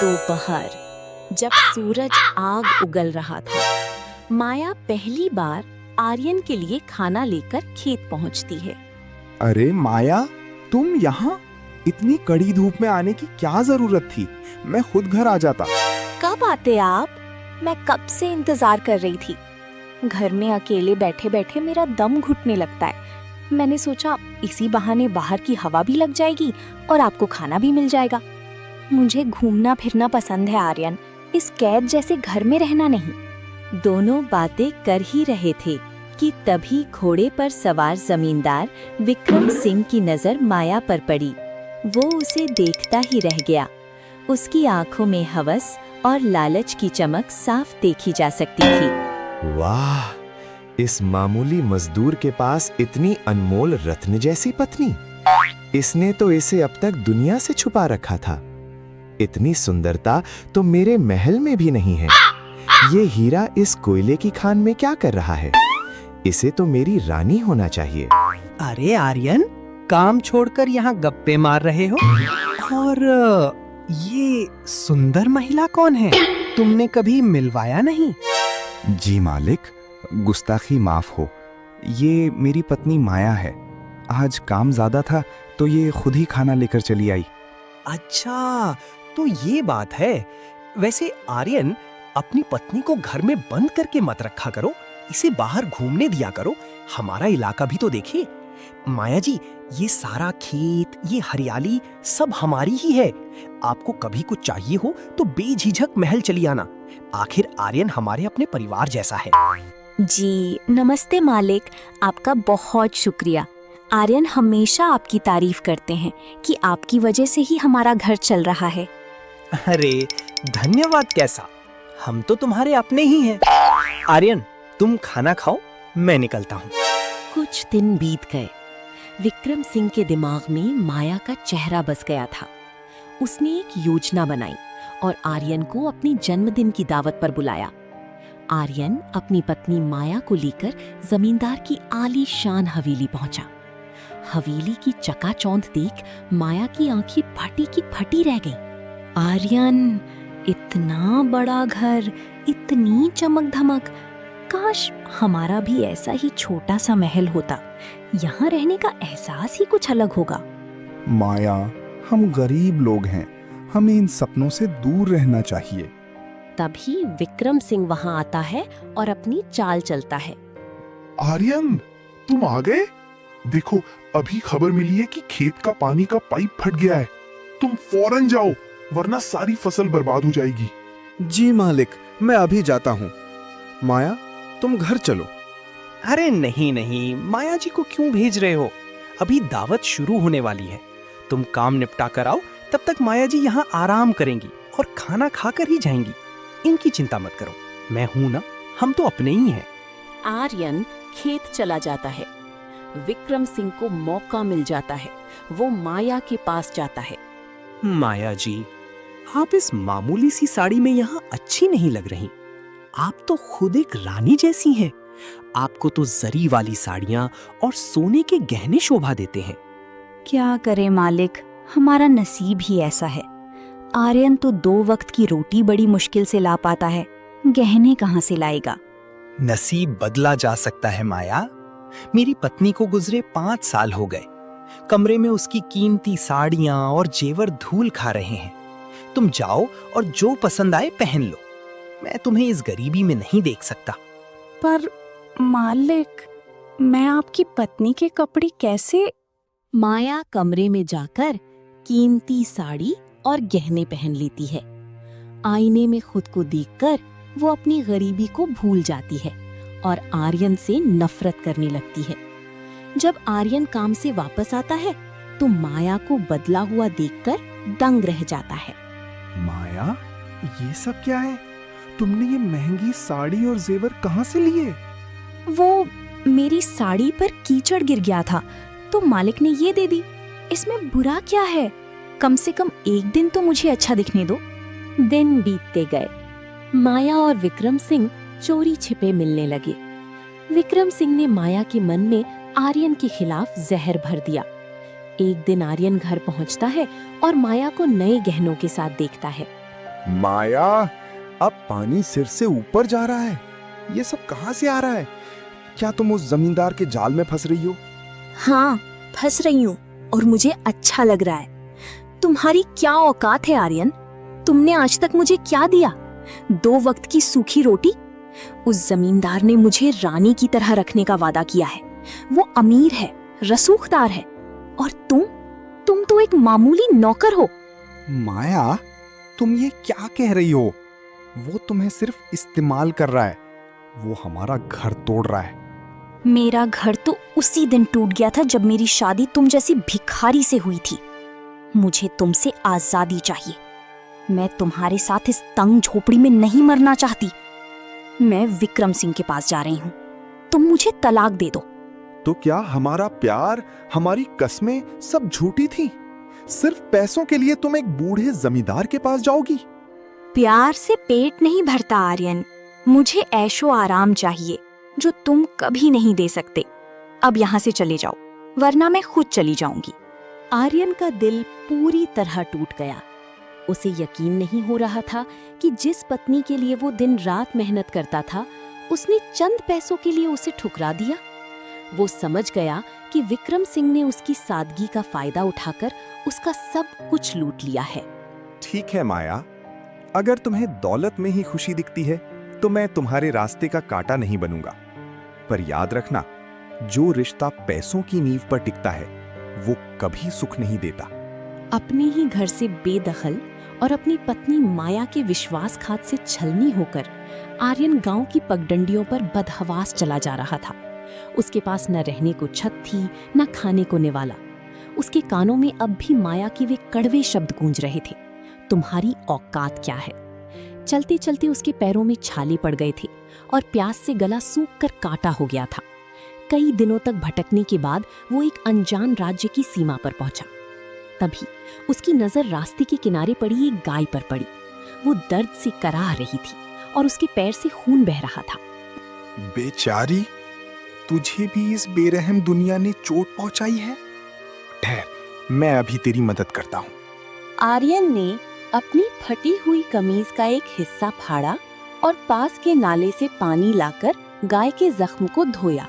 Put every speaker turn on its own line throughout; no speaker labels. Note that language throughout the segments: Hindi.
दोपहर, जब सूरज आग उगल रहा था, माया पहली बार आर्यन के लिए खाना लेकर खेत पहुंचती है।
अरे माया, तुम यहाँ? इतनी कड़ी धूप में आने की क्या जरूरत थी? मैं खुद घर आ जाता।
कब आते आप? मैं कब से इंतजार कर रही थी। घर में अकेले बैठे बैठे मेरा दम घुटने लगता है। मैंने सोचा इसी बहाने बाहर की हवा भी लग जाएगी और आपको खाना भी मिल जाएगा। मुझे घूमना फिरना पसंद है आर्यन, इस कैद जैसे घर में रहना नहीं।
दोनों बातें कर ही रहे थे कि तभी घोड़े पर सवार जमींदार विक्रम सिंह की नजर माया पर पड़ी। वो उसे देखता ही रह गया। उसकी आंखों में हवस और लालच की चमक साफ देखी जा सकती थी।
वाह, इस मामूली मजदूर के पास इतनी अनमोल रत्न जैसी पत्नी। इसने तो इसे अब तक दुनिया से छुपा रखा था। इतनी सुंदरता तो मेरे महल में भी नहीं है। ये हीरा इस कोयले की खान में क्या कर रहा है? इसे तो मेरी रानी होना चाहिए।
अरे आर्यन, काम छोड़कर यहाँ गप्पे मार रहे हो? और ये सुंदर महिला कौन है? तुमने कभी मिलवाया नहीं?
जी मालिक, गुस्ताखी माफ हो। ये मेरी पत्नी माया है। आज काम ज्यादा था तो ये खुद ही खाना लेकर चली आई।
अच्छा, तो ये बात है। वैसे आर्यन, अपनी पत्नी को घर में बंद करके मत रखा करो, इसे बाहर घूमने दिया करो। हमारा इलाका भी तो देखिए। माया जी, ये सारा खेत, ये हरियाली सब हमारी ही है। आपको कभी कुछ चाहिए हो तो बेझिझक महल चली आना। आखिर आर्यन हमारे अपने परिवार जैसा है।
जी नमस्ते मालिक, आपका बहुत शुक्रिया। आर्यन हमेशा आपकी तारीफ करते हैं कि आपकी वजह से ही हमारा घर चल रहा है।
अरे धन्यवाद कैसा, हम तो तुम्हारे अपने ही हैं। आर्यन, तुम खाना खाओ, मैं निकलता हूँ।
कुछ दिन बीत गए। विक्रम सिंह के दिमाग में माया का चेहरा बस गया था। उसने एक योजना बनाई और आर्यन को अपनी जन्मदिन की दावत पर बुलाया। आर्यन अपनी पत्नी माया को लेकर जमींदार की आलीशान हवेली पहुंचा। हवेली की चकाचौंध देख माया की आंखें फटी की फटी रह गईं। आर्यन, इतना बड़ा घर, इतनी चमक धमक, काश हमारा भी ऐसा ही छोटा सा महल होता। यहाँ रहने का एहसास ही कुछ अलग होगा।
माया, हम गरीब लोग हैं, हमें इन सपनों से दूर रहना चाहिए।
तभी विक्रम सिंह वहां आता है और अपनी चाल चलता है।
आर्यन, तुम आ गए? देखो, अभी खबर मिली है कि खेत का पानी का पाइप फट गया है। तुम फौरन जाओ, वरना सारी फसल बर्बाद हो जाएगी।
जी मालिक, मैं अभी जाता हूँ। माया, तुम घर चलो।
अरे नहीं नहीं, माया जी को क्यों भेज रहे हो? अभी दावत शुरू होने वाली है। तुम काम निपटा कर आओ, तब तक माया जी यहाँ आराम करेंगी और खाना खाकर ही जाएंगी। इनकी चिंता मत करो, मैं हूं ना, हम तो अपने ही हैं।
आर्यन खेत चला जाता है। विक्रम सिंह को मौका मिल जाता है। वो माया के पास जाता है।
माया जी, आप इस मामूली सी साड़ी में यहाँ अच्छी नहीं लग रही। आप तो खुद एक रानी जैसी हैं। आपको तो जरी वाली साड़ियाँ और सोने के गहने शोभा देते हैं।
क्या करे मालिक, हमारा नसीब ही ऐसा है। आर्यन तो 2 वक्त की रोटी बड़ी मुश्किल से ला पाता है, गहने कहाँ से लाएगा?
नसीब बदला जा सकता है माया। मेरी पत्नी को गुजरे 5 साल हो गए। कमरे में उसकी कीमती साड़ियाँ और जेवर धूल खा रहे हैं। तुम जाओ और जो पसंद आए पहन लो। मैं तुम्हें इस गरीबी में नहीं देख सकता।
पर मालिक, मैं आपकी पत्नी के कपड़े कैसे?
माया कमरे में जाकर कीमती साड़ी और गहने पहन लेती है। आईने में खुद को देखकर वो अपनी गरीबी को भूल जाती है और आर्यन से नफरत करने लगती है। जब आर्यन काम से वापस आता है तो माया को बदला हुआ देखकर दंग रह जाता है।
माया, ये सब क्या है? तुमने ये महंगी साड़ी और जेवर कहाँ से लिए?
वो मेरी साड़ी पर कीचड़ गिर गया था तो मालिक ने ये दे दी। इसमें बुरा क्या है? कम से कम एक दिन तो मुझे अच्छा दिखने दो।
दिन बीतते गए। माया और विक्रम सिंह चोरी छिपे मिलने लगे। विक्रम सिंह ने माया के मन में आर्यन के खिलाफ जहर भर दिया। एक दिन आर्यन घर पहुंचता है और माया को नए गहनों के साथ देखता है।
माया, अब पानी सिर से ऊपर जा रहा है। ये सब कहां से आ रहा है? क्या तुम उस जमींदार के जाल में फंस रही हो?
हाँ, फंस रही हूँ और मुझे अच्छा लग रहा है। तुम्हारी क्या औकात है आर्यन? तुमने आज तक मुझे क्या दिया? 2 वक्त की सूखी रोटी? उस जमींदार ने मुझे रानी की तरह रखने का वादा किया है। वो अमीर है, रसूखदार है, और तुम तो एक मामूली नौकर हो।
माया, तुम ये क्या कह रही हो? वो तुम्हें सिर्फ इस्तेमाल कर रहा है। वो हमारा घर तोड़ रहा है।
मेरा घर तो उसी दिन टूट गया था जब मेरी शादी तुम जैसी भिखारी से हुई थी। मुझे तुमसे आजादी चाहिए। मैं तुम्हारे साथ इस तंग झोपड़ी में नहीं मरना चाहती। मैं विक्रम सिंह के पास जा रही हूँ। तुम मुझे तलाक दे दो।
तो क्या हमारा प्यार, हमारी कस्में सब झूठी थी? सिर्फ पैसों के लिए तुम एक बूढ़े जमींदार के पास जाओगी?
प्यार से पेट नहीं भरता आर्यन। मुझे ऐशो आराम चाहिए जो तुम कभी नहीं दे सकते। अब यहाँ से चले जाओ, वरना मैं खुद चली जाऊंगी।
आर्यन का दिल पूरी तरह टूट गया। उसे यकीन नहीं हो रहा था कि जिस पत्नी के लिए वो दिन रात मेहनत करता था, उसने चंद पैसों के लिए उसे ठुकरा दिया। वो समझ गया कि विक्रम सिंह ने उसकी सादगी का फायदा उठाकर उसका सब कुछ लूट लिया है।
ठीक है माया, अगर तुम्हें दौलत में ही खुशी दिखती है तो मैं तुम्हारे रास्ते का कांटा नहीं बनूंगा। पर याद रखना, जो रिश्ता पैसों की नींव पर टिकता है वो कभी सुख नहीं देता।
अपने ही घर से बेदखल और अपनी पत्नी माया के विश्वासघात से छलनी होकर आर्यन गांव की पगडंडियों पर बदहवास चला जा रहा था। उसके पास न रहने को छत थी, न खाने को निवाला। उसके कानों में अब भी माया के वे कड़वे शब्द गूंज रहे थे, तुम्हारी औकात क्या है। चलते चलते उसके पैरों में छाले पड़ गए थे और प्यास से गला सूख कर काटा हो गया था। कई दिनों तक भटकने के बाद वो एक अनजान राज्य की सीमा पर पहुंचा। तभी उसकी नजर रास्ते के किनारे पड़ी एक गाय पर पड़ी। वो दर्द से कराह रही थी और उसके पैर से खून बह रहा था।
बेचारी, तुझे भी इस बेरहम दुनिया ने चोट पहुंचाई है। ठहर, मैं अभी तेरी मदद करता हूँ।
आर्यन ने अपनी फटी हुई कमीज का एक हिस्सा फाड़ा और पास के नाले से पानी लाकर गाय के जख्म को धोया।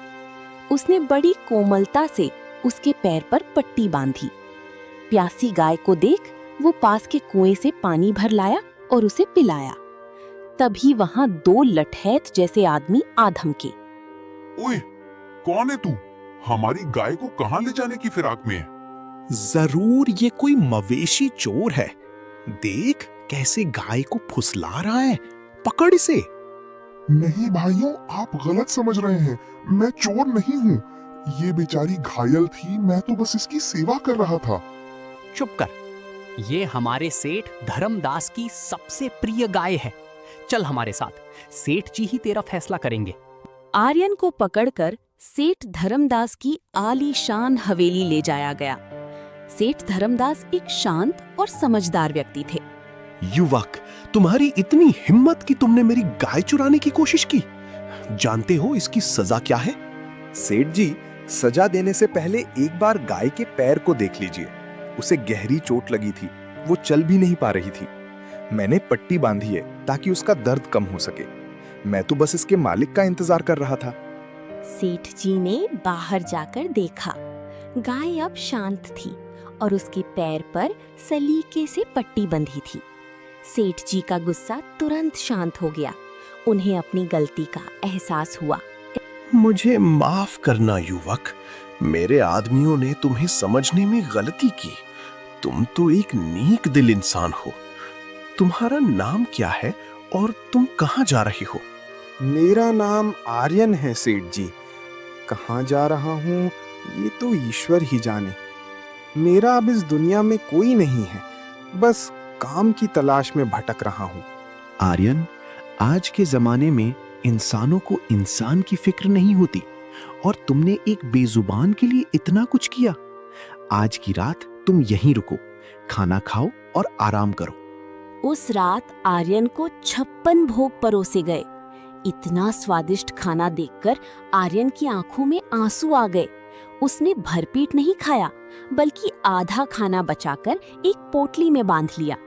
उसने बड़ी कोमलता से उसके पैर पर पट्टी बांधी। प्यासी गाय को देख वो पास के कुएं से पानी भर लाया और उसे पिलाया। तभी वहां 2 लठैत जैसे आदमी आ धमके।
ओए, कौन है तू? हमारी गाय को कहाँ ले जाने की फिराक में है?
जरूर ये कोई मवेशी चोर है। देख कैसे गाय को फुसला रहा है। पकड़ इसे।
नहीं भाइयों, आप गलत समझ रहे हैं। मैं चोर नहीं हूँ। ये बेचारी घायल थी, मैं तो बस इसकी सेवा कर रहा था।
चुप कर। ये हमारे सेठ धर्मदास की सबसे प्रिय गाय है। चल हमारे साथ, सेठ जी ही तेरा फैसला करेंगे।
आर्यन को पकड़कर सेठ धर्मदास की आलीशान हवेली ले जाया गया। सेठ धर्मदास एक शांत और समझदार व्यक्ति थे।
युवक, तुम्हारी इतनी हिम्मत कि तुमने मेरी गाय चुराने की कोशिश की। जानते हो इसकी सजा क्या है?
सेठ जी, सजा देने से पहले एक बार गाय के पैर को देख लीजिए। उसे गहरी चोट लगी थी, वो चल भी नहीं पा रही थी। मैंने पट्टी बांधी है ताकि उसका दर्द कम हो सके। मैं तो बस इसके मालिक का इंतजार कर रहा था।
सेठ जी ने बाहर जाकर देखा। गाय अब शांत थी और उसके पैर पर सलीके से पट्टी बंधी थी। सेठ जी का गुस्सा तुरंत शांत हो गया। उन्हें अपनी गलती का एहसास हुआ।
मुझे माफ करना युवक, मेरे आदमियों ने तुम्हें समझने में गलती की। तुम तो एक नेक दिल इंसान हो। तुम्हारा नाम क्या है और तुम कहाँ जा रही हो?
मेरा नाम आर्यन है सेठ जी। कहाँ जा रहा हूँ ये तो ईश्वर ही जाने। मेरा अब इस दुनिया में कोई नहीं है, बस काम की तलाश में भटक रहा हूँ।
आर्यन, आज के जमाने में इंसानों को इंसान की फिक्र नहीं होती और तुमने एक बेजुबान के लिए इतना कुछ किया। आज की रात तुम यहीं रुको, खाना खाओ और आराम करो।
उस रात आर्यन को 56 भोग परोसे गए। इतना स्वादिष्ट खाना देखकर आर्यन की आंखों में आंसू आ गए। उसने भरपेट नहीं खाया, बल्कि आधा खाना बचाकर एक पोटली में बांध लिया।